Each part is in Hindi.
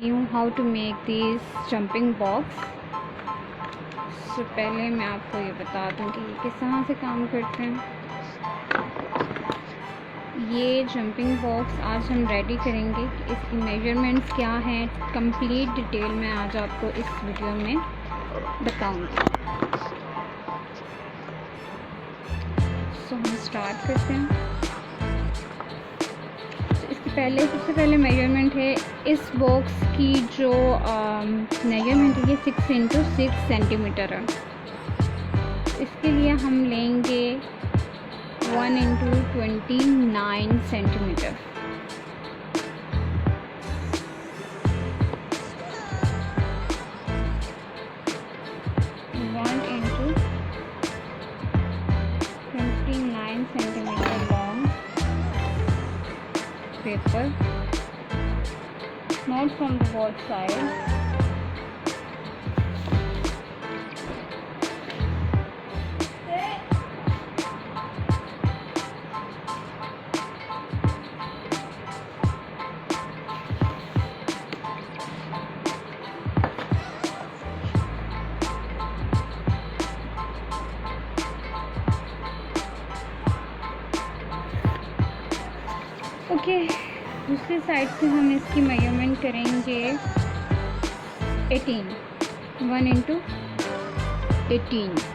you how to make these jumping box। so पहले मैं आपको ये बता दूं कि ये किस तरह से काम करते हैं। ये जंपिंग बॉक्स आज हम रेडी करेंगे। इसकी मेजरमेंट्स क्या हैं कंप्लीट डिटेल मैं आज आपको इस वीडियो में बताऊंगी। सो हम स्टार्ट करते हैं। सबसे पहले मेजरमेंट है इस बॉक्स की जो मेजरमेंट है ये 6 इंटू 6 सेंटीमीटर है। इसके लिए हम लेंगे 1 into 29 centimetre. Paper, not from the both sides. Okay दूसरी साइड से हम इसकी मेजरमेंट करेंगे 18 1 इंटू 18।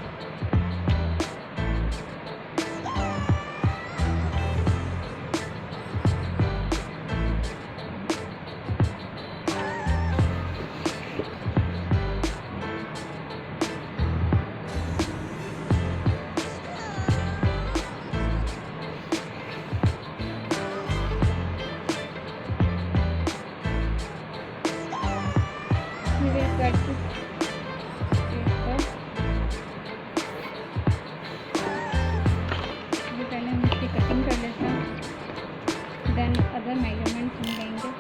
पहले हम इसकी कटिंग कर लेते हैं, देन अदर मेजरमेंट्स हम लेंगे।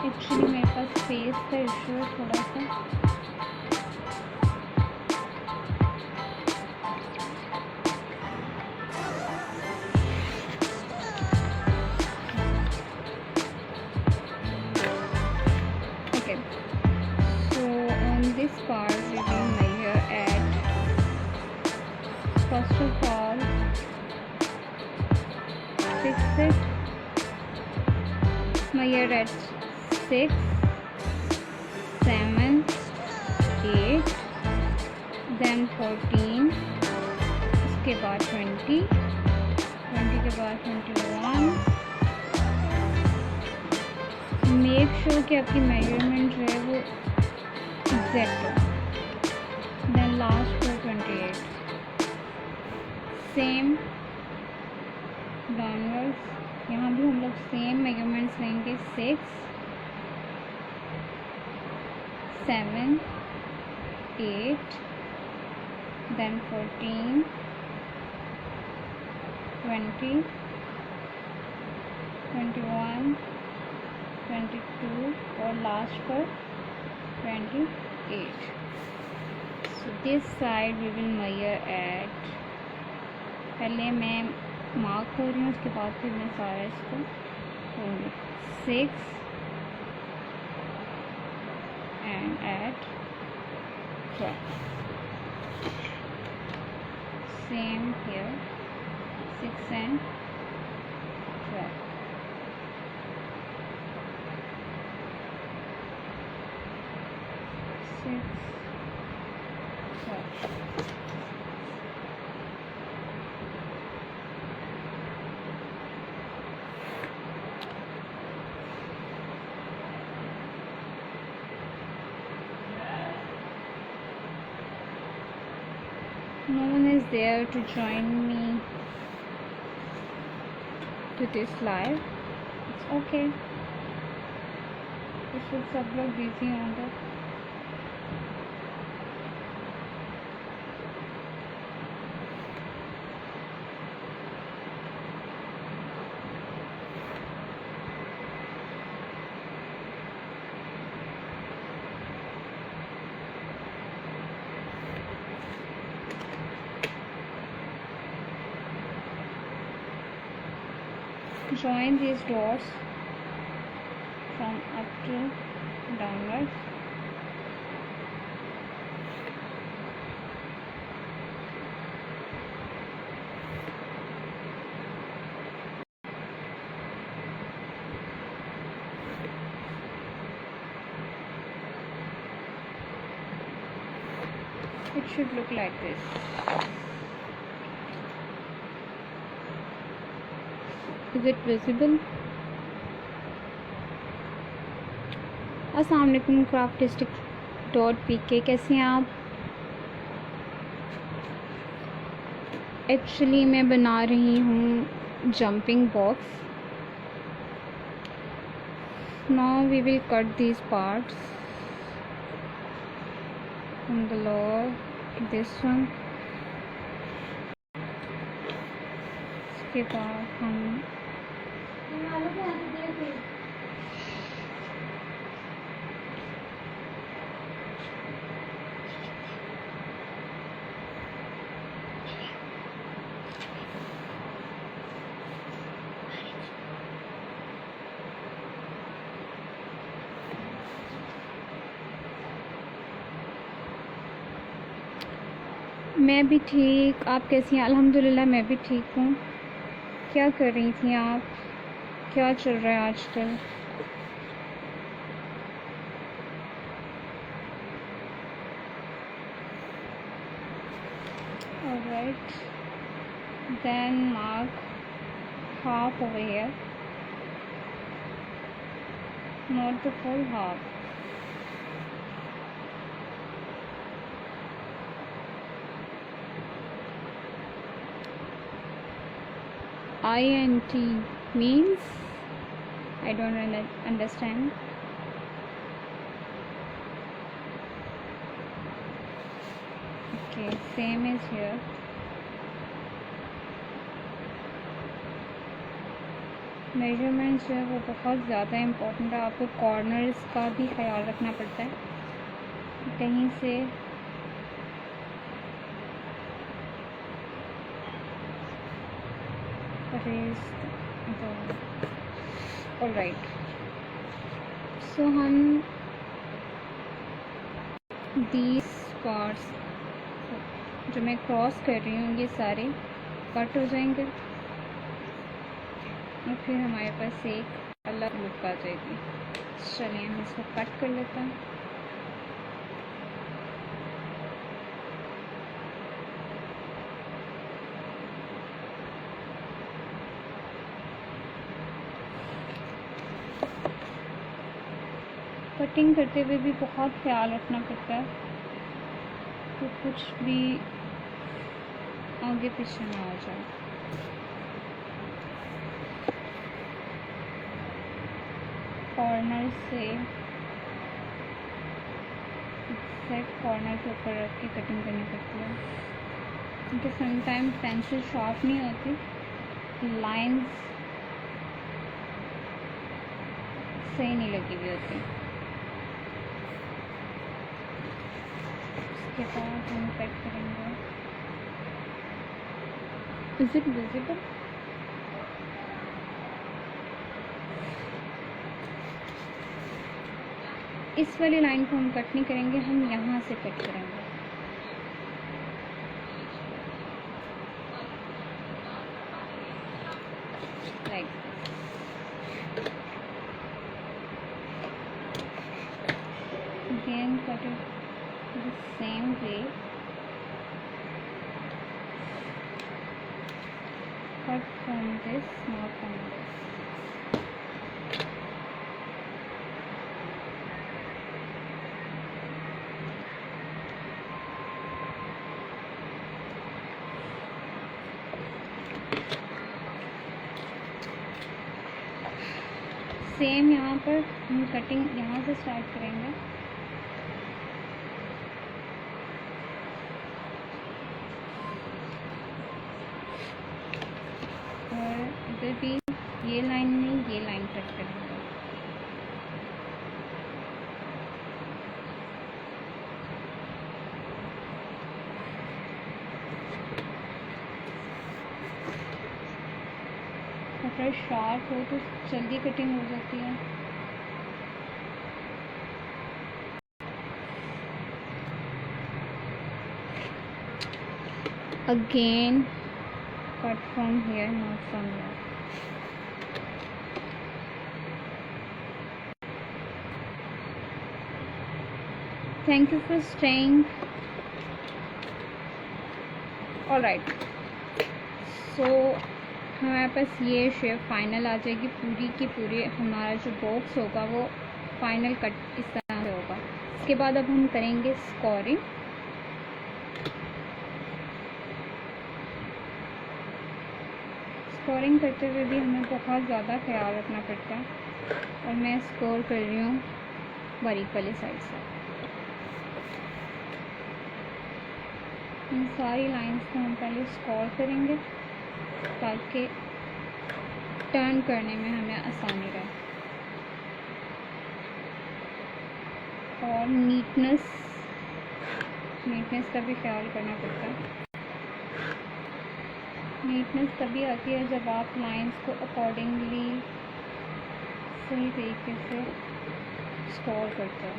एक्चुअली मेरे पास स्पेस का इशू है थोड़ा सा। Okay so on this part we will measure at first of all fix it measure at 6 7 8 then 14 उसके बाद 20 के बाद 21। मेक श्योर कि आपकी मेजरमेंट जो है वो एग्जैक्ट हो। देन लास्ट पर 28 सेम डाउनवर्ड्स। यहाँ भी हम लोग सेम मेजरमेंट्स लेंगे 6 7 8 then 14 20 21 22 और लास्ट पर 28। so this side we will measure at, पहले मैं मार्क कर रही हूँ उसके बाद फिर मैं सारा इसको करूँगी। 6 and at 12 same here 6 and 12। No one is there to join me to this live. It's okay. You should सब लोग busy होंगे। join these dots from up to downwards. It should look like this. Is it visible? अस्सलाम वालेकुम craftistic.pk, कैसे हैं आप? एक्चुअली मैं बना रही हूँ jumping box. Now we will cut these parts from the lower to this one. इसके बाद हम मैं भी ठीक. आप कैसी हैं? अल्हम्दुलिल्लाह मैं भी ठीक हूँ. क्या कर रही थी आप? क्या चल रहा है आजकल? Alright, then mark half over here, not the full half. INT means I don't understand. Okay, same is here. Measurements जो है वो बहुत ज़्यादा इम्पोर्टेंट है. आपको कॉर्नर्स का भी ख्याल रखना पड़ता है. कहीं से ऑलराइट. सो हम दीज पार्ट्स जो मैं क्रॉस कर रही हूँ ये सारे कट हो जाएंगे और फिर हमारे पास एक अलग लुक आ जाएगी. चलिए हम इसको कट कर लेते हैं. कटिंग करते हुए भी बहुत ख्याल रखना पड़ता है तो कुछ भी आगे पीछे ना हो जाए. कॉर्नर से एग्जैक्ट कॉर्नर के ऊपर रख के कटिंग करनी पड़ती है क्योंकि समटाइम पेंसिल शार्प नहीं होती. लाइंस सही नहीं लगी हुई होती. इसके बाद हम कट करेंगे. Is it visible? इस वाली लाइन को हम कट नहीं करेंगे, हम यहाँ से कट करेंगे. Like again cut it the same way. Cut from this, not from this. Same यहाँ पर हम कटिंग यहाँ से स्टार्ट करेंगे. और इधर भी ये लाइन नहीं, ये लाइन कट करेंगे. कटर शार्प हो तो जल्दी कटिंग हो जाती है। Again, cut from here, not from here. Thank you for staying. Alright. So हमारे पास ये शेप फाइनल आ जाएगी, पूरी की पूरी हमारा जो बॉक्स होगा वो फाइनल कट इस तरह से होगा। इसके बाद अब हम करेंगे स्कोरिंग। स्कोरिंग करते हुए भी हमें बहुत ज़्यादा ख्याल रखना पड़ता है, और मैं स्कोर कर रही हूँ बारीक वाली साइड से। इन सारी लाइंस को हम पहले स्कोर करेंगे ताकि टर्न करने में हमें आसानी रहे। और नीटनेस का भी ख्याल करना पड़ता है। नीटनेस तभी आती है जब आप लाइंस को अकॉर्डिंगली सही तरीके से स्कोर करते हो।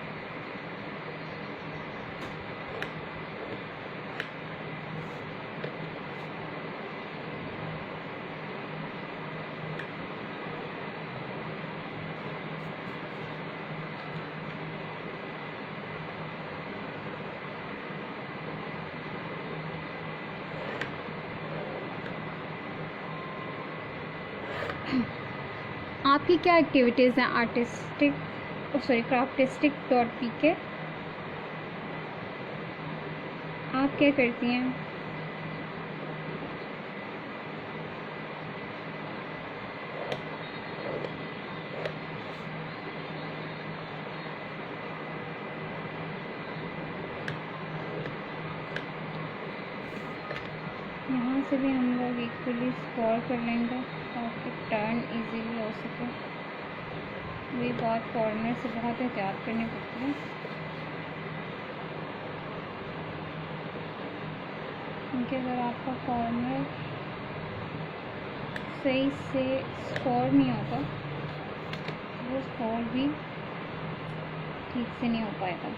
आपकी क्या एक्टिविटीज़ हैं क्राफ्टिस्टिक.pk? आप क्या करती हैं? यहाँ से भी हम लोग इक्वली स्कोर कर लेंगे ताकि टर्न इजीली हो सके। वही बात, कॉर्नर से बहुत एहतियात करनी पड़ती है, क्योंकि अगर आपका कॉर्नर सही से स्कोर नहीं होगा वो स्कोर भी ठीक से नहीं हो पाएगा,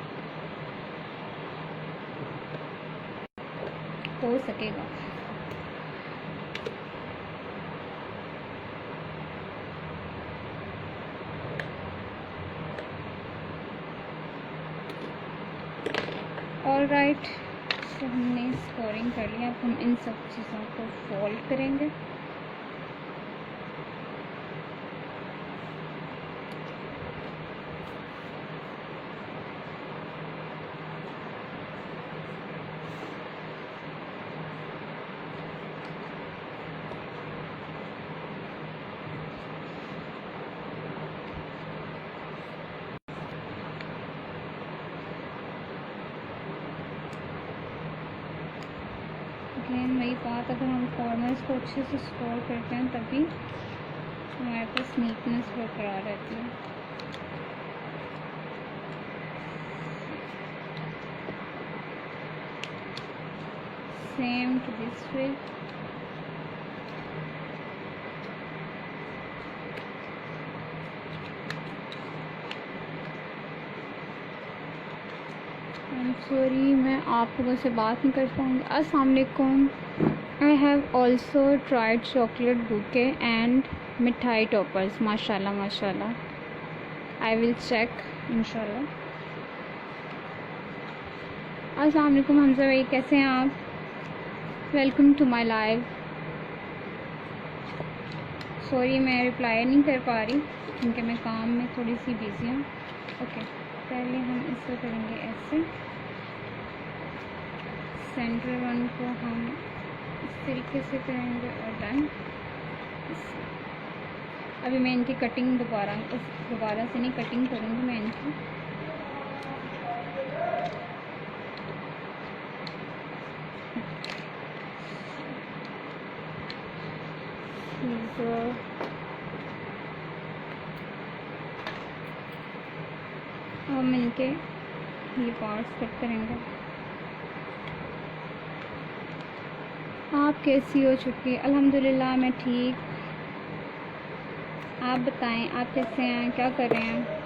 हो सकेगा। ऑलराइट, तो हमने स्कोरिंग कर लिया। अब हम इन सब चीज़ों को फोल्ड करेंगे। वही बात, अगर हम कॉर्नर्स को अच्छे से स्कोर करते हैं तभी हमारे पास नीटनेस बरकरार रहती है। Same to this way. Sorry, मैं आप लोगों से बात नहीं कर पाऊँगी। अस्सलाम वालेकुम। I have also tried chocolate bouquet and मिठाई टॉपर्स। माशाल्लाह माशाल्लाह, आई विल चेक इंशाल्लाह। अस्सलाम वालेकुम हमजा भाई, कैसे हैं आप? Welcome to my live. Sorry मैं रिप्लाई नहीं कर पा रही क्योंकि मैं काम में थोड़ी सी बिज़ी हूँ। ओके, पहले हम इसको करेंगे ऐसे। सेंटर वन को हम इस तरीके से करेंगे और डन। अभी मैं इनकी कटिंग दोबारा से नहीं कटिंग करूँगी मैं इनकी। हम इनके ये पार्ट्स कट करेंगे। आप कैसी हो छुट्टी? अल्हम्दुलिल्लाह मैं ठीक। आप बताएं, आप कैसे हैं, क्या कर रहे हैं?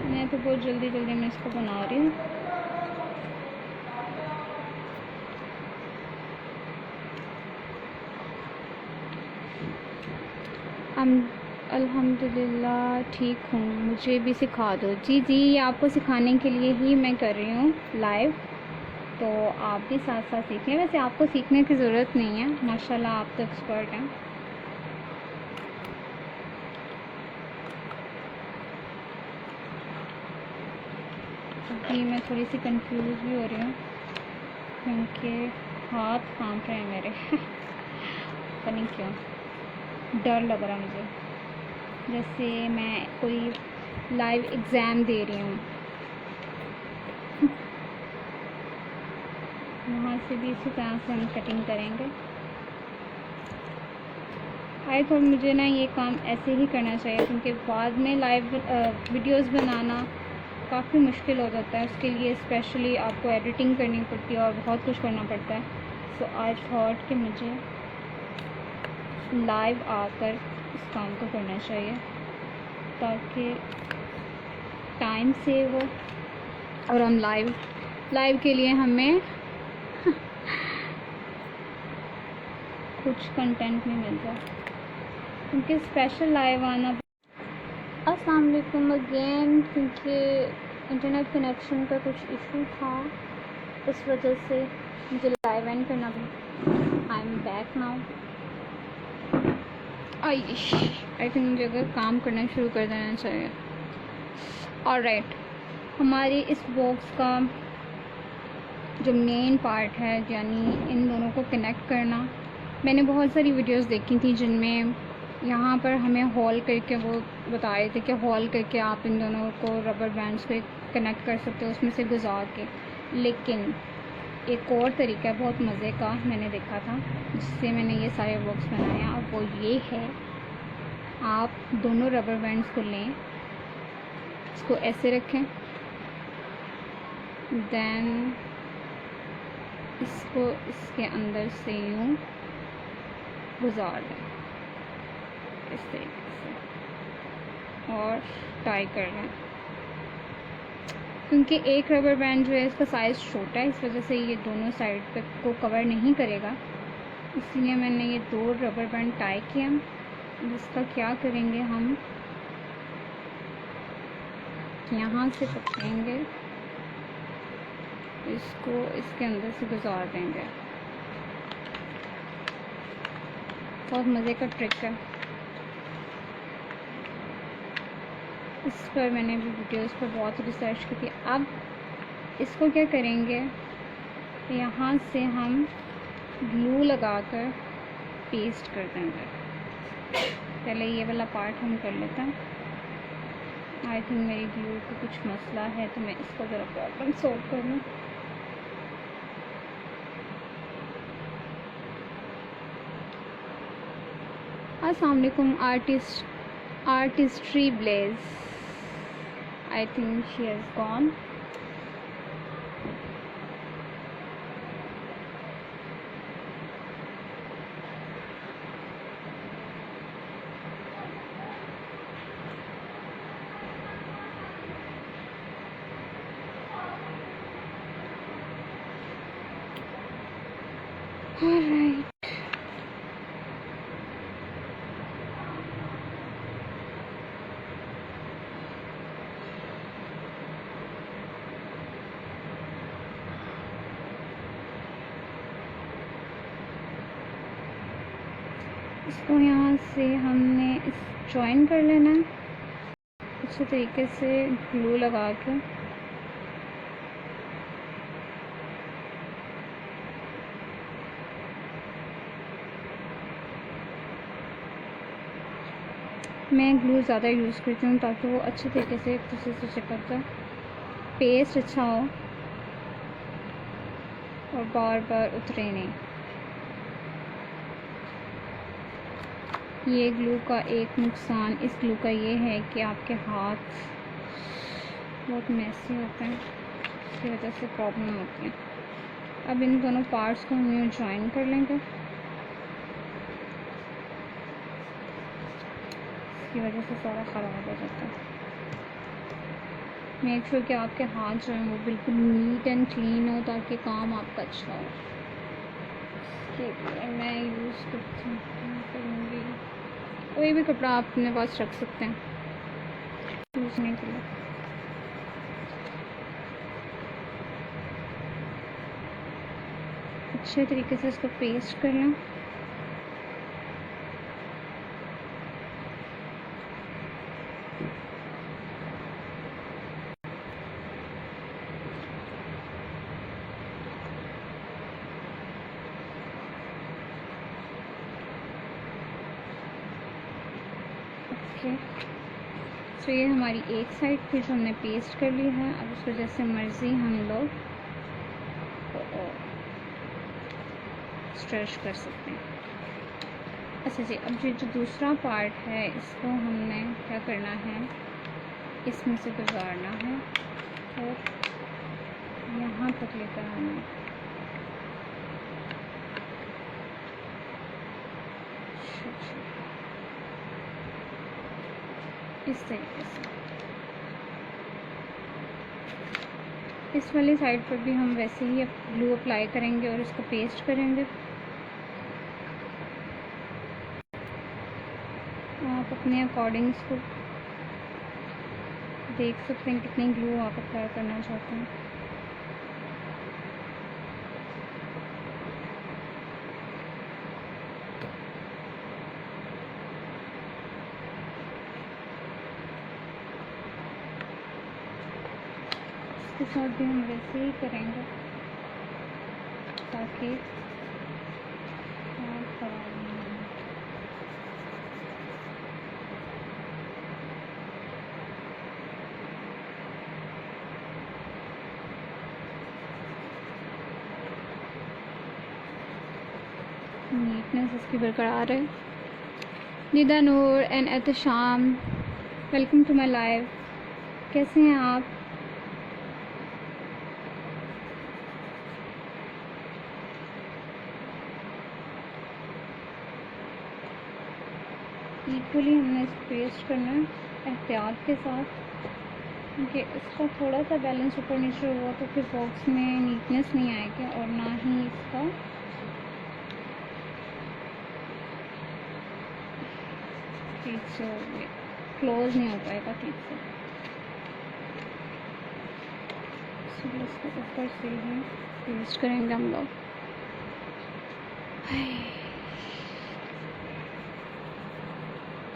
मैं तो बहुत जल्दी जल्दी में इसको बना रही हूँ। अल्हम्दुलिल्लाह ठीक हूँ, मुझे भी सिखा दो। जी जी, आपको सिखाने के लिए ही मैं कर रही हूँ लाइव, तो आप भी साथ साथ सीखें। वैसे आपको सीखने की ज़रूरत नहीं है, माशाल्लाह आप तो एक्सपर्ट हैं। अभी मैं थोड़ी सी कंफ्यूज भी हो रही हूँ क्योंकि हाथ कांप रहे हैं मेरे पता नहीं क्यों, डर लग रहा मुझे, जैसे मैं कोई लाइव एग्ज़ाम दे रही हूँ। वहाँ से भी इसी तरह से हम कटिंग करेंगे। आई थॉट मुझे ना ये काम ऐसे ही करना चाहिए क्योंकि बाद में लाइव वीडियोस बनाना काफ़ी मुश्किल हो जाता है। उसके लिए स्पेशली आपको एडिटिंग करनी पड़ती है और बहुत कुछ करना पड़ता है। सो आई थॉट कि मुझे लाइव आकर इस काम को करना चाहिए ताकि टाइम सेव हो और हम लाइव के लिए हमें कुछ कंटेंट भी मिल जाए, क्योंकि स्पेशल लाइव आना। अस्सलाम वालेकुम अगेन, क्योंकि इंटरनेट कनेक्शन का कुछ इशू था, इस वजह से मुझे लाइव एंड करना पड़ा। I am back now. I think मुझे अगर काम करना शुरू कर देना चाहिए। ऑलराइट, हमारे इस बॉक्स का जो मेन पार्ट है, यानी इन दोनों को कनेक्ट करना, मैंने बहुत सारी वीडियोस देखी थी जिनमें यहाँ पर हमें हॉल करके वो बता रहे थे कि हॉल करके आप इन दोनों को रबर बैंड्स को कनेक्ट कर सकते हो उसमें से गुजार के। लेकिन एक और तरीका है बहुत मज़े का, मैंने देखा था, जिससे मैंने ये सारे बॉक्स बनाए हैं, और वो ये है, आप दोनों रबर बैंड्स को लें, इसको ऐसे रखें, देन इसको इसके अंदर से यूँ गुजार दें इस तरीके से और टाई कर लें। क्योंकि एक रबर बैंड जो है इसका साइज़ छोटा है, इस वजह से ये दोनों साइड पे को कवर नहीं करेगा, इसलिए मैंने ये 2 रबर बैंड टाई किया। जिसका क्या करेंगे, हम यहाँ से पकड़ेंगे, इसको इसके अंदर से गुजार देंगे। बहुत मज़े का ट्रिक है, इस पर मैंने भी वीडियोस पर बहुत रिसर्च की थी। अब इसको क्या करेंगे, यहाँ से हम ग्लू लगाकर पेस्ट कर देंगे। पहले ये वाला पार्ट हम कर लेते हैं। आई थिंक मेरी ग्लू को कुछ मसला है, तो मैं इसको ज़रा प्रॉब्लम सॉल्व कर लूँ। अस्सलाम वालेकुम Artistry Blaze, I think she has gone. Alright, इसको यहाँ से हमने इस जॉइन कर लेना है अच्छे तरीके से ग्लू लगा के। मैं ग्लू ज़्यादा यूज़ करती हूँ ताकि वो अच्छे तरीके से एक दूसरे से चिपक जाए, पेस्ट अच्छा हो और बार बार उतरे नहीं। ये ग्लू का एक नुकसान इस ग्लू का ये है कि आपके हाथ बहुत मैसी होते हैं, इसकी वजह से प्रॉब्लम होती है। अब इन दोनों पार्ट्स को हम यूँ जॉइन कर लेंगे। इसकी वजह से सारा ख़राब हो जाता है। मेक श्योर कि आपके हाथ जो हैं वो बिल्कुल नीट एंड क्लीन हो ताकि काम आपका अच्छा हो। मैं यूज़ करूँगी, कोई भी कपड़ा आप अपने पास रख सकते हैं यूज़ने के लिए। अच्छे तरीके से इसको पेस्ट कर लें। ओके, तो ये हमारी एक साइड पे जो हमने पेस्ट कर ली है। अब उसको जैसे मर्ज़ी हम लोग स्ट्रेच कर सकते हैं। अच्छा जी, अब ये जो दूसरा पार्ट है इसको हमने क्या करना है, इसमें से गुजारना है और यहाँ तक लेकर आना है। इस तरीके से इस वाली साइड पर भी हम वैसे ही ग्लू अप्लाई करेंगे और इसको पेस्ट करेंगे। आप अपने अकॉर्डिंग इसको देख सकते हैं कितनी ग्लू आप अप्लाई करना चाहते हैं। इसके साथ भी हम वैसे ही करेंगे ताकि खराब नहीं हो। नीटनेस इसकी बरकरार है। Nida Noor and Ehtesham, welcome to my live. कैसे हैं आप? इक्वली हमने इसको पेस्ट करना है एहतियात के साथ, क्योंकि इसका थोड़ा सा बैलेंस ऊपर नीचे हुआ तो फिर बॉक्स में नीटनेस नहीं आएगी और ना ही इसका ठीक से क्लोज नहीं हो पाएगा ठीक से। इसलिए इसको ऊपर से ही पेस्ट करेंगे हम लोग।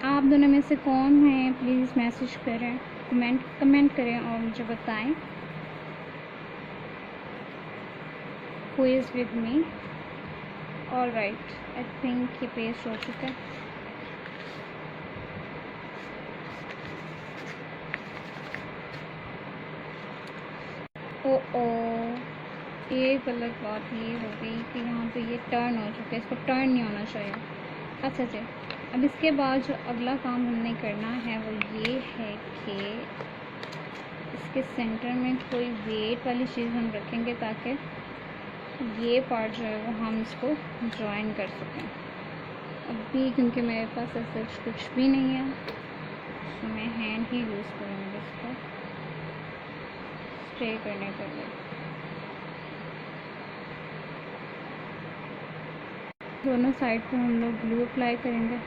आप दोनों में से कौन है प्लीज़ मैसेज करें, कमेंट करें और मुझे बताएं who is with me. All right, I think ये पेस्ट हो चुका है। ओ ये गलत बात ये हो गई कि यहाँ पे ये टर्न हो चुका है, इसको टर्न नहीं होना चाहिए। अच्छा जी, अब इसके बाद जो अगला काम हमने करना है वो ये है कि इसके सेंटर में कोई वेट वाली चीज़ हम रखेंगे ताकि ये पार्ट जो है वो हम इसको जॉइन कर सकें। अभी क्योंकि मेरे पास ऐसा कुछ भी नहीं है तो मैं हैंड ही यूज़ करूँगी इसको स्टे करने के लिए। दोनों साइड पे हम लोग ग्लू अप्लाई करेंगे।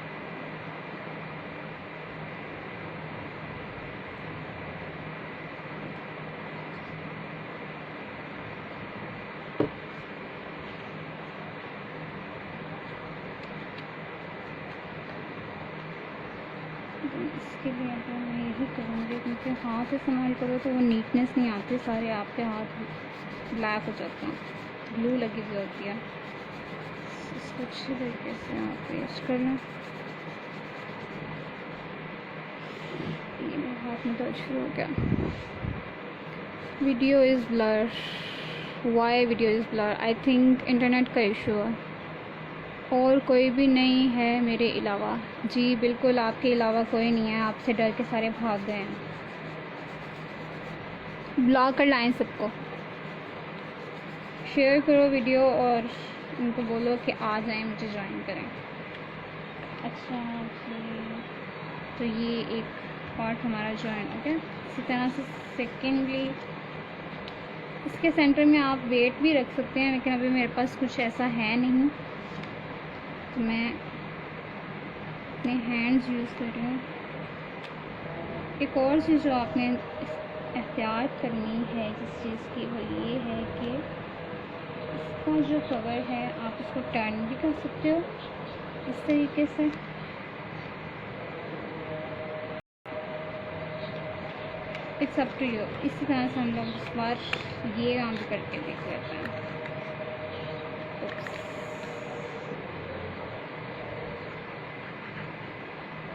इसके लिए अब मैं यही करूँगी क्योंकि हाथ इस्तेमाल करो तो वो नीटनेस नहीं आती, सारे आपके हाथ ब्लैक हो जाते हैं, ग्लू लगी हुई होती है। इसको अच्छे तरीके से आप पेस्ट कर लें। ये मेरे हाथ में दर्द शुरू हो गया। Video is blur, why video is blur? I think internet का इशू है और कोई भी नहीं है मेरे अलावा। जी बिल्कुल, आपके अलावा कोई नहीं है, आपसे डर के सारे भाग गए हैं। ब्लॉक कर लाएं सबको, शेयर करो वीडियो और उनको बोलो कि आ जाएं, मुझे ज्वाइन करें। अच्छा जी, तो ये एक पार्ट हमारा जॉइन हो गया। इसी तरह से सेकेंडली इसके सेंटर में आप वेट भी रख सकते हैं, लेकिन अभी मेरे पास कुछ ऐसा है नहीं, तो मैं अपने हैंड्स यूज़ कर रही हूँ। एक और चीज़ जो आपने एहतियात करनी है जिस चीज़ की, वो ये है कि इसका जो कवर है आप इसको टर्न भी कर सकते हो इस तरीके से। It's up to you. इसी तरह से हम लोग इस बार ये काम भी करके देख लेते हैं।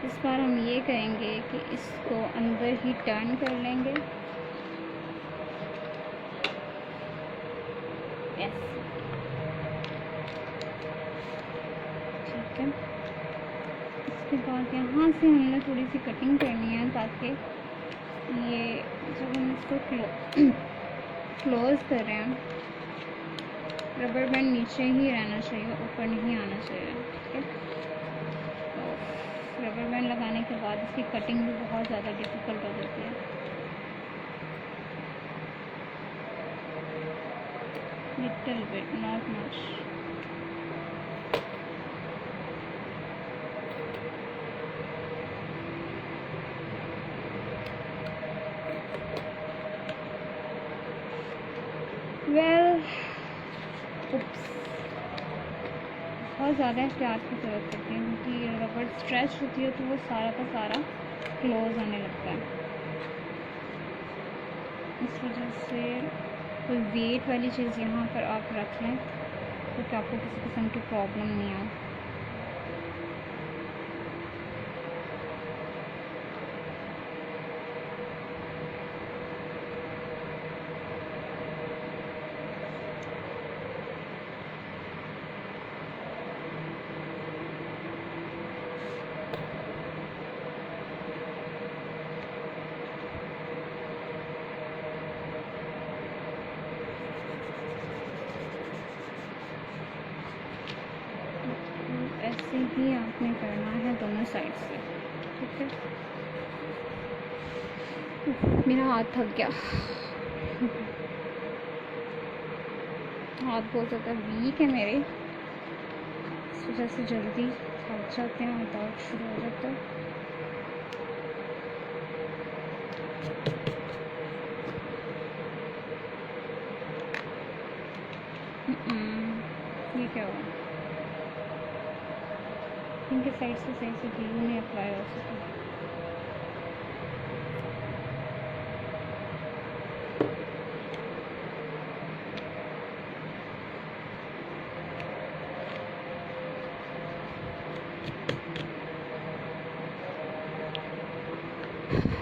इस बार हम ये करेंगे कि इसको अंदर ही टर्न कर लेंगे। यस, ठीक है। इसके बाद यहाँ से हमने थोड़ी सी कटिंग करनी है ताकि ये जब हम इसको क्लोज कर रहे हैं, रबर बैंड नीचे ही रहना चाहिए, ऊपर नहीं आना चाहिए, ठीक है। तो रबर बैंड लगाने के बाद इसकी कटिंग भी बहुत ज़्यादा डिफ़िकल्ट हो जाती है। Little bit, not much. Well, बहुत ज़्यादा एहतियात की ज़रूरत पड़ती है क्योंकि रबर स्ट्रेच होती है तो वो सारा का सारा क्लोज होने लगता है। इस वजह से कोई वेट वाली चीज़ यहाँ पर आप रख लें तो आपको किसी किस्म की प्रॉब्लम नहीं आए। ऐसे ही आपने करना है दोनों साइड से, ठीक है। मेरा हाथ थक गया, हाथ बहुत ज़्यादा वीक है मेरे, इस वजह से जल्दी थक जाते हैं और दर्द शुरू हो जाता है। ये क्या हुआ? इनके साइड से सही से ग्लू नहीं अप्लाई हो सका।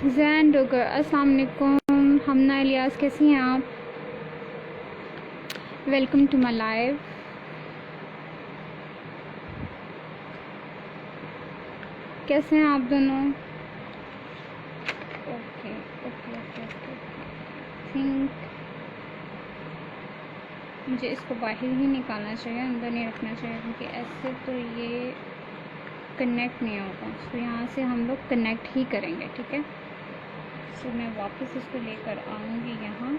जैन डोगर, अस्सलाम वालेकुम। हमना इलियास, कैसी हैं आप? Welcome to my live. कैसे हैं आप दोनों? Okay okay okay okay. Think मुझे इसको बाहर ही निकालना चाहिए, अंदर नहीं रखना चाहिए क्योंकि ऐसे तो ये कनेक्ट नहीं होगा। तो यहाँ से हम लोग कनेक्ट ही करेंगे, ठीक है। तो मैं वापस इसको लेकर आऊँगी, यहाँ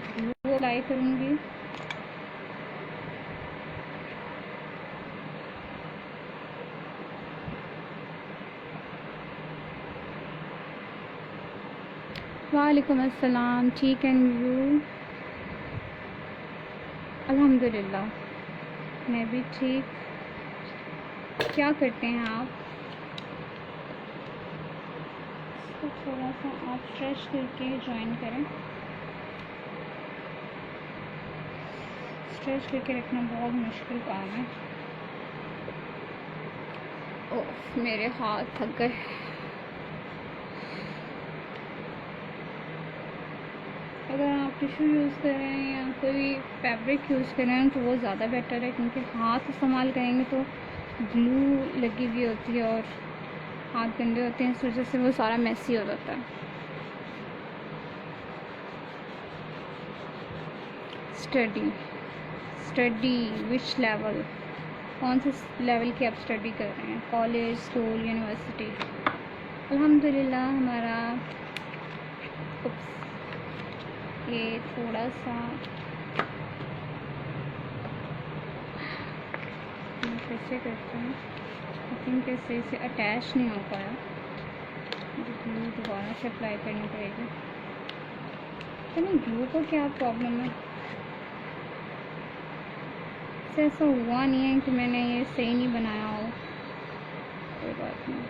ग्लू अप्लाई करूँगी। वालेकुम अस्सलाम, ठीक एंड यू? अल्हम्दुलिल्लाह, मैं भी ठीक। क्या करते हैं आप? इसको थोड़ा सा आप स्ट्रेच करके ज्वाइन करें। स्ट्रेच करके रखना बहुत मुश्किल काम है। ओह, मेरे हाथ थक गए। अगर आप टिश्यू यूज़ कर रहे हैं या कोई फैब्रिक यूज़ कर रहे हैं तो वो ज़्यादा बेटर है क्योंकि हाथ इस्तेमाल करेंगे तो ग्लू लगी हुई होती है और हाथ गंदे होते हैं, इस वजह से वो सारा मैसी हो जाता है। Study study which level? कौन से लेवल की आप स्टडी कर रहे हैं, कॉलेज, स्कूल, यूनिवर्सिटी? अल्हम्दुलिल्लाह हमारा ये थोड़ा सा कैसे करते हैं, आई थिंक सही से अटैच नहीं हो पाया, ग्लू दोबारा से अप्लाई करनी पड़ेगी। तो नहीं, ग्लू को क्या प्रॉब्लम है? ऐसा हुआ नहीं है कि मैंने ये सही नहीं बनाया हो, कोई बात नहीं,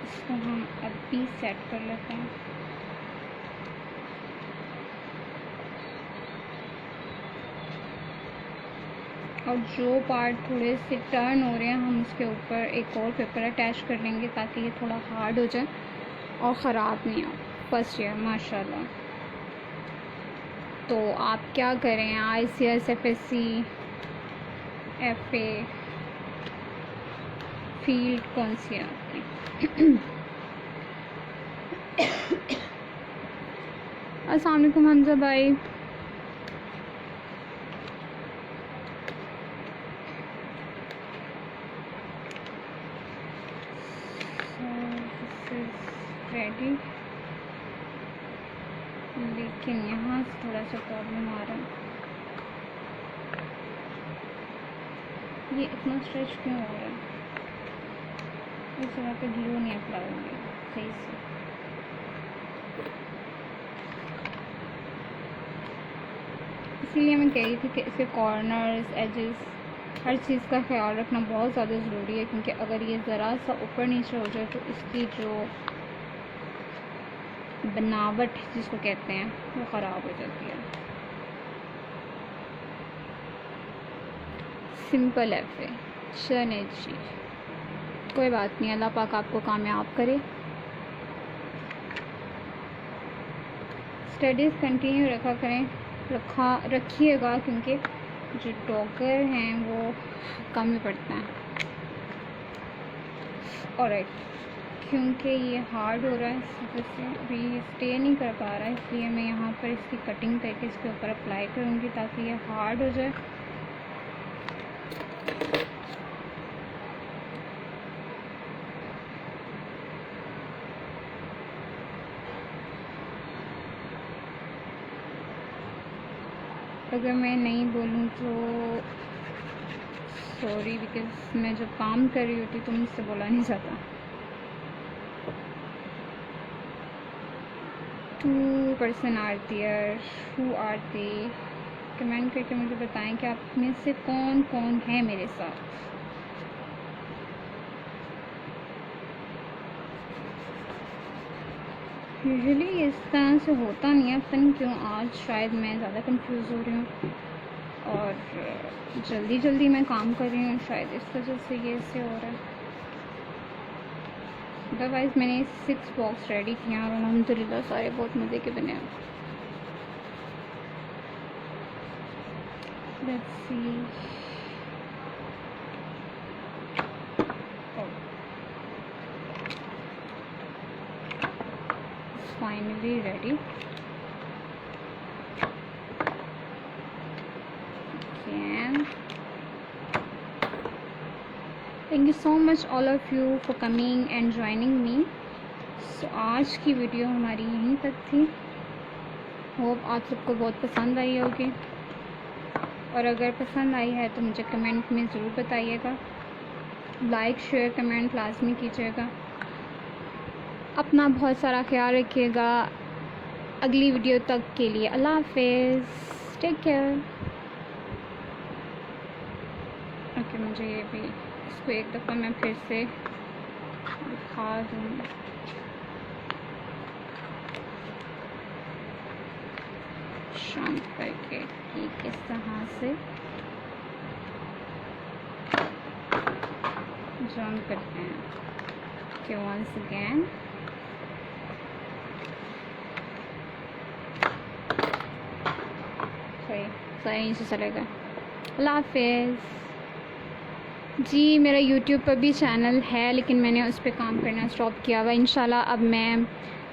इसको हम अभी सेट कर लेते हैं। और जो पार्ट थोड़े से टर्न हो रहे हैं हम उसके ऊपर एक और पेपर अटैच कर लेंगे ताकि ये थोड़ा हार्ड हो जाए और ख़राब नहीं हो। फर्स्ट ईयर माशाल्लाह। तो आप क्या करें, ICS, FSC, FA, फील्ड कौन सी है आपकी? अस्सलाम वालेकुम हमजा भाई। रेडी, लेकिन यहाँ से थोड़ा सा प्रॉब्लम आ रहा है, ये इतना स्ट्रेच क्यों हो रहा है? इस जगह पे ग्लू नहीं अप्लाई होंगे सही से। इसीलिए मैं कह रही थी कि इसके कॉर्नर्स, एजेस, हर चीज़ का ख्याल रखना बहुत ज़्यादा ज़रूरी है, क्योंकि अगर ये ज़रा सा ऊपर नीचे हो जाए तो इसकी जो बनावट जिसको कहते हैं वो ख़राब हो जाती है। सिंपल है फिर चने जी, कोई बात नहीं, अल्लाह पाक आपको कामयाब करे। स्टडीज़ कंटिन्यू रखिएगा, क्योंकि जो डॉक्टर हैं वो कम ही पढ़ते हैं। और क्योंकि ये हार्ड हो रहा है इस वजह से अभी स्टे नहीं कर पा रहा है, इसलिए मैं यहाँ पर इसकी कटिंग करके इसके ऊपर अप्लाई करूँगी ताकि ये हार्ड हो जाए। अगर मैं नहीं बोलूँ तो सॉरी, बिकॉज मैं जब काम कर रही होती तो मुझसे बोला नहीं जाता। 2% are there, who are they? Comment करके मुझे बताएं कि आप में से कौन कौन है मेरे साथ। यूजुअली इस तरह से होता नहीं है, पता नहीं क्यों आज शायद मैं ज़्यादा कंफ्यूज हो रही हूँ और जल्दी जल्दी मैं काम कर रही हूँ, शायद इस वजह से ये ऐसे हो रहा है। अदरवाइज़ मैंने 6 बॉक्स रेडी किए और अल्हम्दुलिल्लाह सारे बहुत मज़े के बने हैं। Let's see, finally ready. Thank you so much all of you for coming and joining me. So आज की वीडियो हमारी यहीं तक थी। होप आप सबको बहुत पसंद आई होगी, और अगर पसंद आई है तो मुझे कमेंट में ज़रूर बताइएगा। लाइक, शेयर, कमेंट लाजमी कीजिएगा। अपना बहुत सारा ख्याल रखिएगा। अगली वीडियो तक के लिए अल्लाह हाफिज़, टेक केयर। ओके, मुझे ये भी इसको एक दफ़ा मैं फिर से दिखा दूँ। शांत करके ठीक इस तरह से जॉइन करते हैं। ओके, वंस अगेन सही से चलेगा। अल्लाह हाफिज़ जी। मेरा यूट्यूब पर भी चैनल है, लेकिन मैंने उस पर काम करना स्टॉप किया हुआ। इंशाल्लाह अब मैं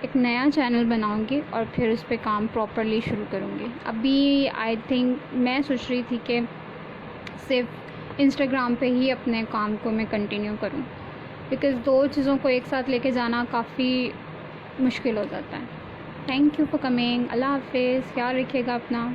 एक नया चैनल बनाऊंगी और फिर उस पर काम प्रॉपरली शुरू करूंगी। अभी आई थिंक मैं सोच रही थी कि सिर्फ इंस्टाग्राम पे ही अपने काम को मैं कंटिन्यू करूं, बिकॉज़ दो चीज़ों को एक साथ लेके जाना काफ़ी मुश्किल हो जाता है। Thank you for coming. अल्लाह हाफ़िज़। ख्याल रखिएगा अपना।